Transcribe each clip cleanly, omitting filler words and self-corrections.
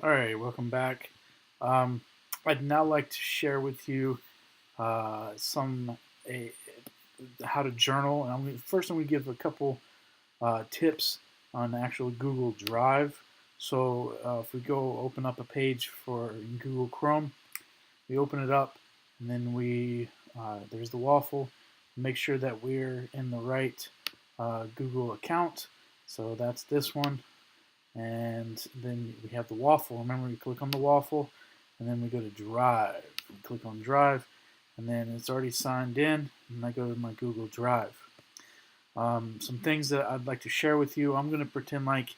All right, welcome back. Um, I'd now like to share with you some a, how to journal. And first, I'm going to give a couple tips on actual Google Drive. So, if we go open up a page for Google Chrome, we open it up, and then there's the waffle. Make sure that we're in the right Google account. So that's this one, and then we have the waffle. Remember, you click on the waffle, and then we go to Drive. We click on Drive, and then it's already signed in, and I go to my Google Drive. Some things that I'd like to share with you. I'm going to pretend like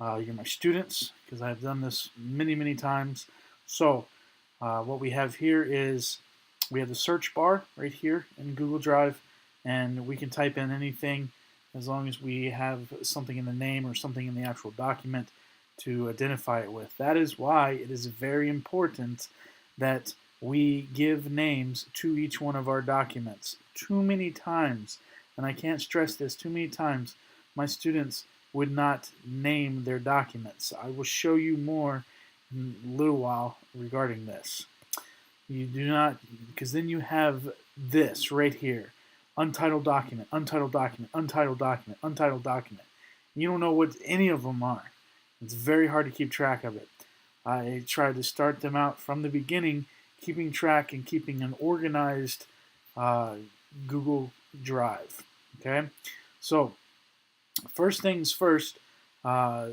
you're my students because I've done this many, many times. So, what we have here is we have the search bar right here in Google Drive, and we can type in anything as long as we have something in the name or something in the actual document to identify it with. That is why it is very important that we give names to each one of our documents. Too many times, and I can't stress this too many times, my students would not name their documents. I will show you more in a little while regarding this. You do not, because then you have this right here: untitled document, untitled document, untitled document, untitled document. You don't know what any of them are. It's very hard to keep track of it. I tried to start them out from the beginning, keeping track and keeping an organized uh, Google Drive. Okay, so first things first, uh,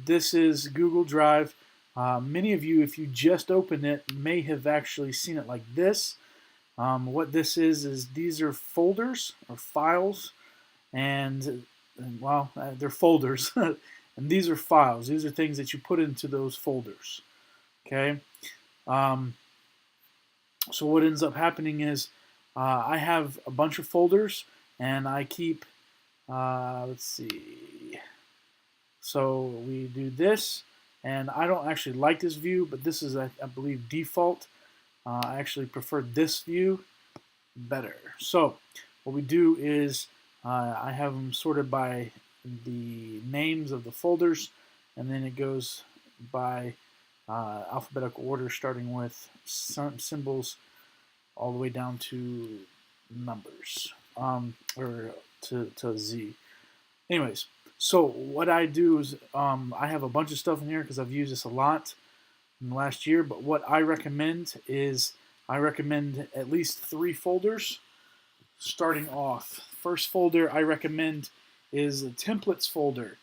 this is Google Drive. Many of you, if you just open it, may have actually seen it like this. What this is these are folders or files, and well, they're folders, and these are files. These are things that you put into those folders. Okay. Um, so what ends up happening is I have a bunch of folders, and I keep. Let's see. So we do this, and I don't actually like this view, but this is, I believe, default. I actually prefer this view better. So what we do is I have them sorted by the names of the folders, and then it goes by alphabetical order, starting with some symbols all the way down to numbers, or to Z. Anyways, so what I do is I have a bunch of stuff in here because I've used this a lot in the last year. But what I recommend is I recommend at least 3 folders starting off. First folder I recommend is the templates folder.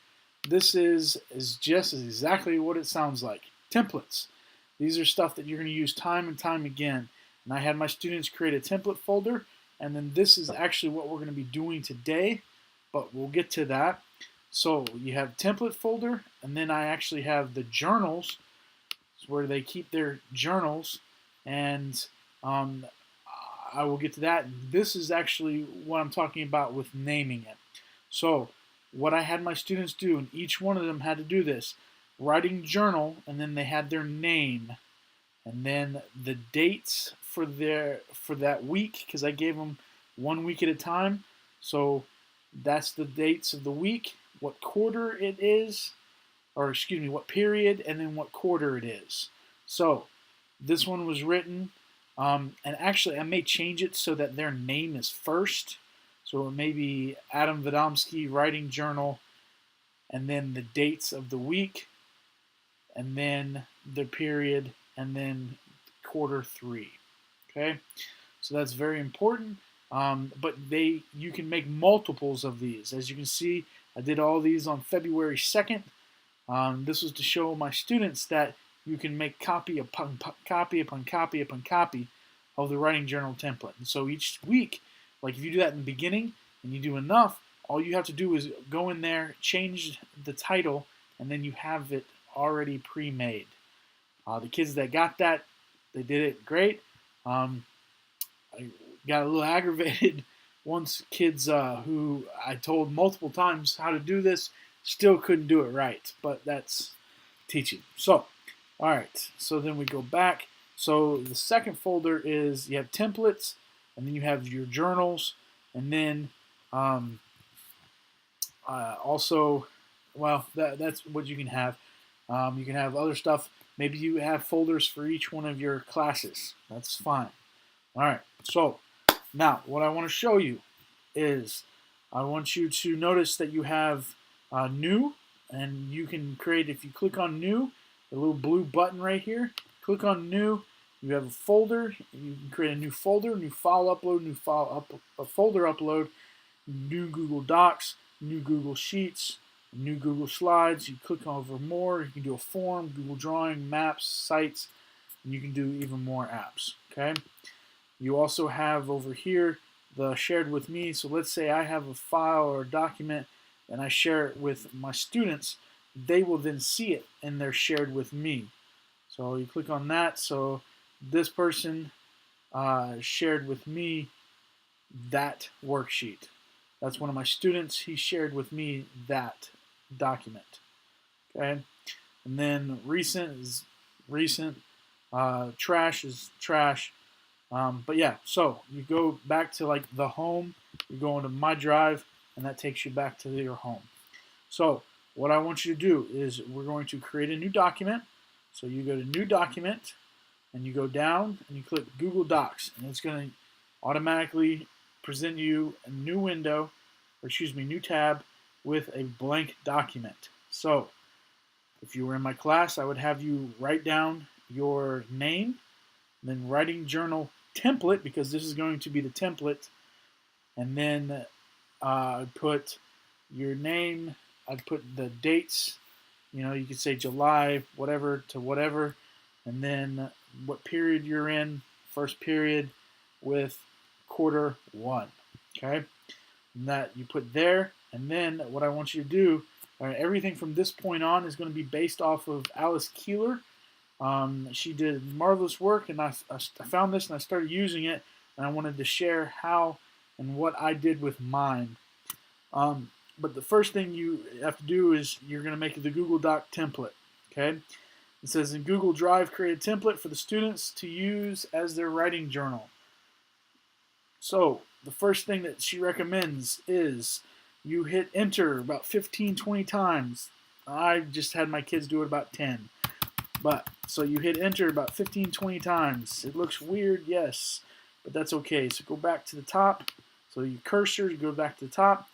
This is just exactly what it sounds like. Templates. These are stuff that you're going to use time and time again. And I had my students create a template folder, and then this is actually what we're going to be doing today, but we'll get to that. So you have template folder, and then I actually have the journals, where they keep their journals, and um, I will get to that. This is actually what I'm talking about with naming it. So what I had my students do, and each one of them had to do this: writing journal, and then they had their name, and then the dates for that week, because I gave them 1 week at a time. So that's the dates of the week, what quarter it is, or excuse me, what period, and then what quarter it is. So this one was written, and actually I may change it so that their name is first. So it may be Adam Vidomsky Writing Journal, and then the dates of the week, and then the period, and then quarter 3. Okay, so that's very important. But you can make multiples of these. As you can see, I did all these on February 2nd. This was to show my students that you can make copy upon copy upon copy upon copy of the writing journal template. And so each week, like if you do that in the beginning and you do enough, all you have to do is go in there, change the title, and then you have it already pre-made. The kids that got that, they did it great. I got a little aggravated once kids who I told multiple times how to do this still couldn't do it right, but that's teaching. So, all right, so then we go back. So the second folder is you have templates, and then you have your journals, and then also, well, that's what you can have. You can have other stuff. Maybe you have folders for each one of your classes. That's fine. All right, so now what I want to show you is I want you to notice that you have new, and you can create, if you click on new, the little blue button right here, click on new, you have a folder, you can create a new folder, new file upload, new folder upload, new Google Docs, new Google Sheets, new Google Slides. You click over more, you can do a form, Google Drawing, Maps, Sites, and you can do even more apps, okay? You also have over here the shared with me. So let's say I have a file or a document and I share it with my students. They will then see it and they're shared with me. So you click on that. So this person shared with me that worksheet. That's one of my students. He shared with me that document. Okay. And then recent is recent. Trash is trash. But yeah, so you go back to like the home, you go into My Drive, and that takes you back to your home. So what I want you to do is we're going to create a new document. So you go to New Document, and you go down, and you click Google Docs, and it's going to automatically present you a new window, or excuse me, new tab with a blank document. So if you were in my class, I would have you write down your name, then writing journal template, because this is going to be the template, and then I'd put your name, I'd put the dates, you could say July whatever to whatever, and then what period you're in, first period with quarter 1, okay? And that you put there, and then what I want you to do, everything from this point on is going to be based off of Alice Keeler. She did marvelous work, and I found this and I started using it, and I wanted to share how and what I did with mine. But the first thing you have to do is you're going to make the Google Doc template. Okay, it says in Google Drive, create a template for the students to use as their writing journal. So the first thing that she recommends is you hit enter about 15-20 times. I just had my kids do it about 10. But so you hit enter about 15-20 times. It looks weird, yes, but that's okay. So go back to the top. So your cursor, you go back to the top.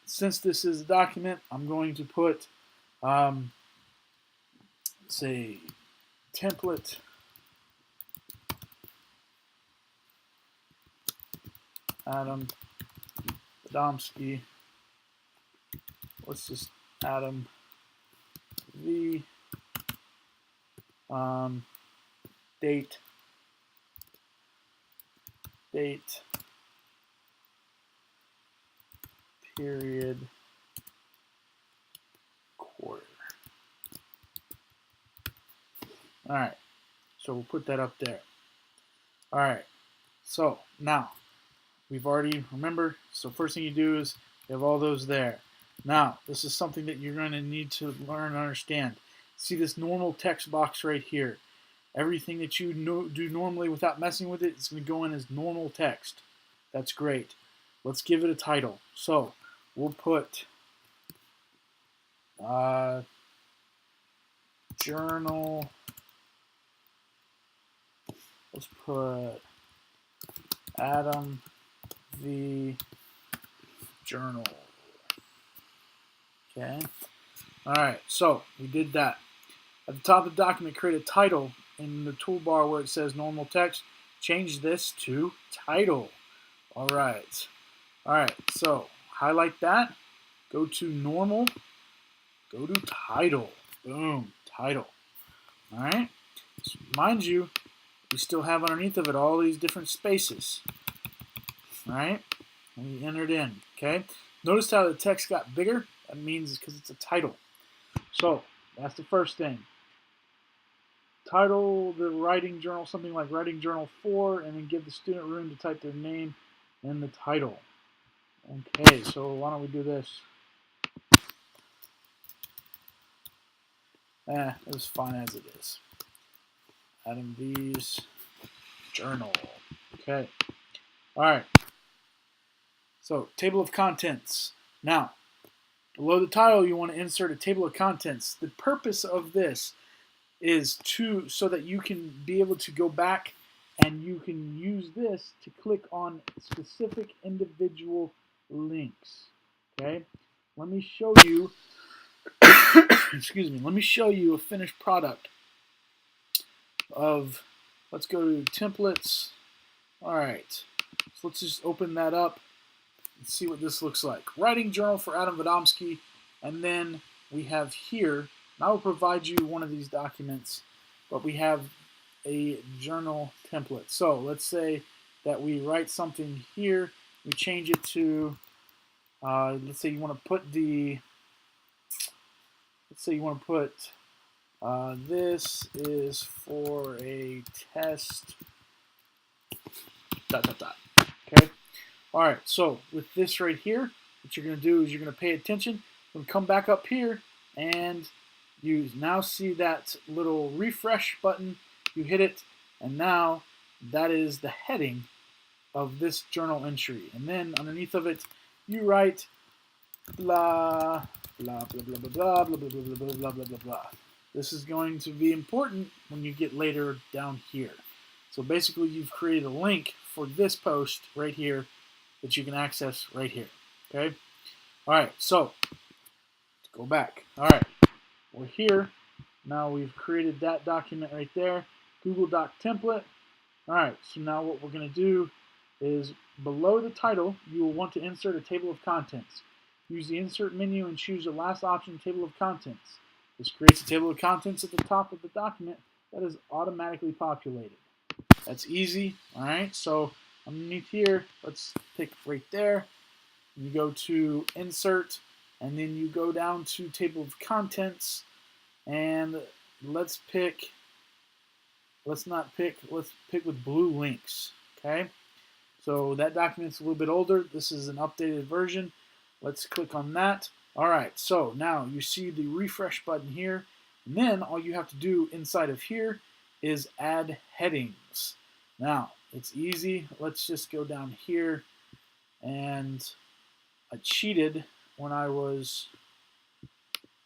Since this is a document, I'm going to put, say, template Adam Adamski. Let's just Adam V. Date, period, quarter. All right, so we'll put that up there. All right, so now we've already, remember, so first thing you do is you have all those there. Now, this is something that you're going to need to learn and understand. See this normal text box right here. Everything that you do normally without messing with it is going to go in as normal text. That's great. Let's give it a title. So we'll put journal. Let's put Adam V. Journal. Okay. All right. So we did that. At the top of the document, create a title in the toolbar where it says normal text. Change this to title. All right. All right. So highlight that. Go to normal. Go to title. Boom. Title. All right. So mind you, we still have underneath of it all these different spaces. All right. And we entered in. Okay. Notice how the text got bigger? That means it's because it's a title. So that's the first thing. Title the writing journal something like Writing Journal 4, and then give the student room to type their name in the title. Okay, so why don't we do this? It was fine as it is. Adam V's journal. Okay. All right. So table of contents. Now, Below the title, you want to insert a table of contents. The purpose of this is so that you can be able to go back and you can use this to click on specific individual links. Okay, let me show you. Excuse me. Let me show you a finished product of. Let's go to templates. All right, so let's just open that up and see what this looks like. Writing journal for Adam Vidomsky, and then we have here. And I will provide you one of these documents, but we have a journal template. So let's say that we write something here. We change it to. Let's say you want to put the. Let's say you want to put. This is for a test. Dot dot dot. Okay. All right. So with this right here, what you're going to do is you're going to pay attention. You're going to come back up here, and you now see that little refresh button. You hit it, and now that is the heading of this journal entry. And then underneath of it, you write blah blah blah blah blah blah blah blah blah blah blah blah blah blah. This is going to be important when you get later down here. So basically, you've created a link for this post right here that you can access right here. Okay. All right. So let's go back. All right. We're here. Now we've created that document right there. Google Doc template. All right. So now what we're going to do is below the title, you will want to insert a table of contents. Use the insert menu and choose the last option, table of contents. This creates a table of contents at the top of the document that is automatically populated. That's easy. All right. So underneath here, let's pick right there. You go to insert, and then you go down to table of contents, and let's pick with blue links. Okay. So that document's a little bit older. This is an updated version. Let's click on that. All right, so now you see the refresh button here. And then all you have to do inside of here is add headings. Now, it's easy. Let's just go down here. And I cheated when I was,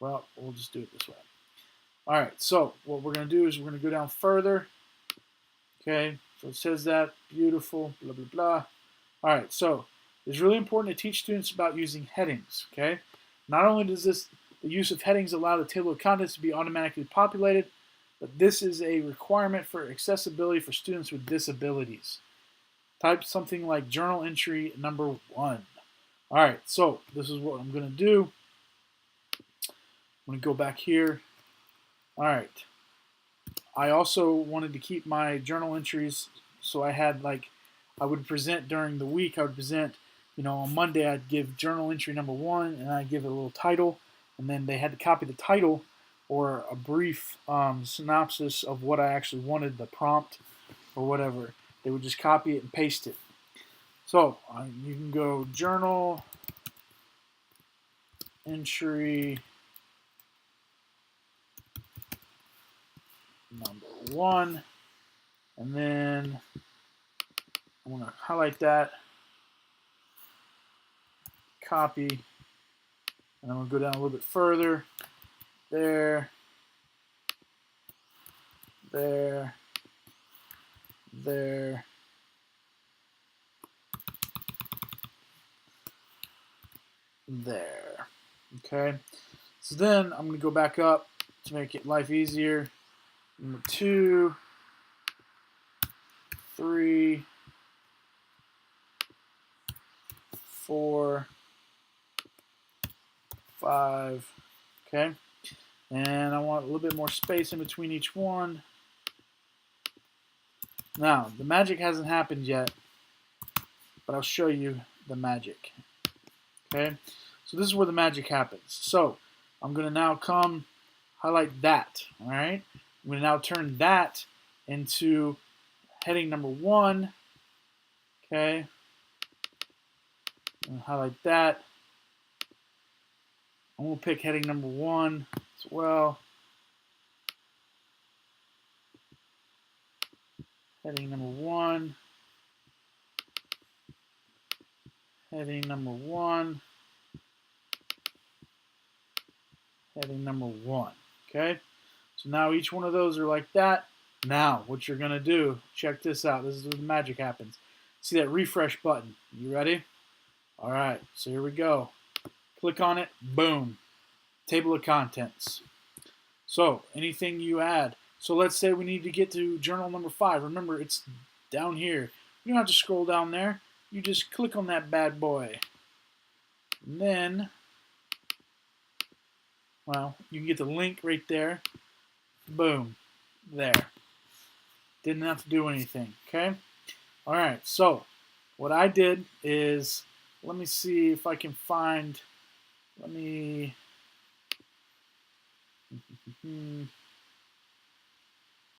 well, we'll just do it this way. All right, so what we're going to do is we're going to go down further. Okay, so it says that, beautiful, blah, blah, blah. All right, so it's really important to teach students about using headings, okay? Not only does the use of headings allow the table of contents to be automatically populated, but this is a requirement for accessibility for students with disabilities. Type something like journal entry number 1. All right, so this is what I'm going to do. I'm going to go back here. All right. I also wanted to keep my journal entries, so I had I would present during the week. I would present, on Monday I'd give journal entry number 1, and I'd give it a little title, and then they had to copy the title or a brief synopsis of what I actually wanted, the prompt or whatever. They would just copy it and paste it. So you can go journal entry number 1, and then I'm going to highlight that, copy, and I'm going to go down a little bit further. There, there, there, there. Okay, so then I'm going to go back up to make it life easier. Number 2, 3, 4, 5. Okay, and I want a little bit more space in between each one. Now, the magic hasn't happened yet, but I'll show you the magic. Okay, so this is where the magic happens. So I'm going to now come highlight that. All right, I'm going to now turn that into heading number 1. Okay, and highlight that. I'm going to pick heading number 1 as well. Heading number 1. Heading number 1. heading number 1. Okay, so now each one of those are like that. Now what you're gonna do, check this out. This is where the magic happens. See that refresh button? You ready? All right, so here we go. Click on it, boom, table of contents. So anything you add. So let's say we need to get to journal number 5. Remember, it's down here. You don't have to scroll down there. You just click on that bad boy. And then, well, you can get the link right there. Boom, there. Didn't have to do anything, okay? All right, so what I did is, let me see if I can find,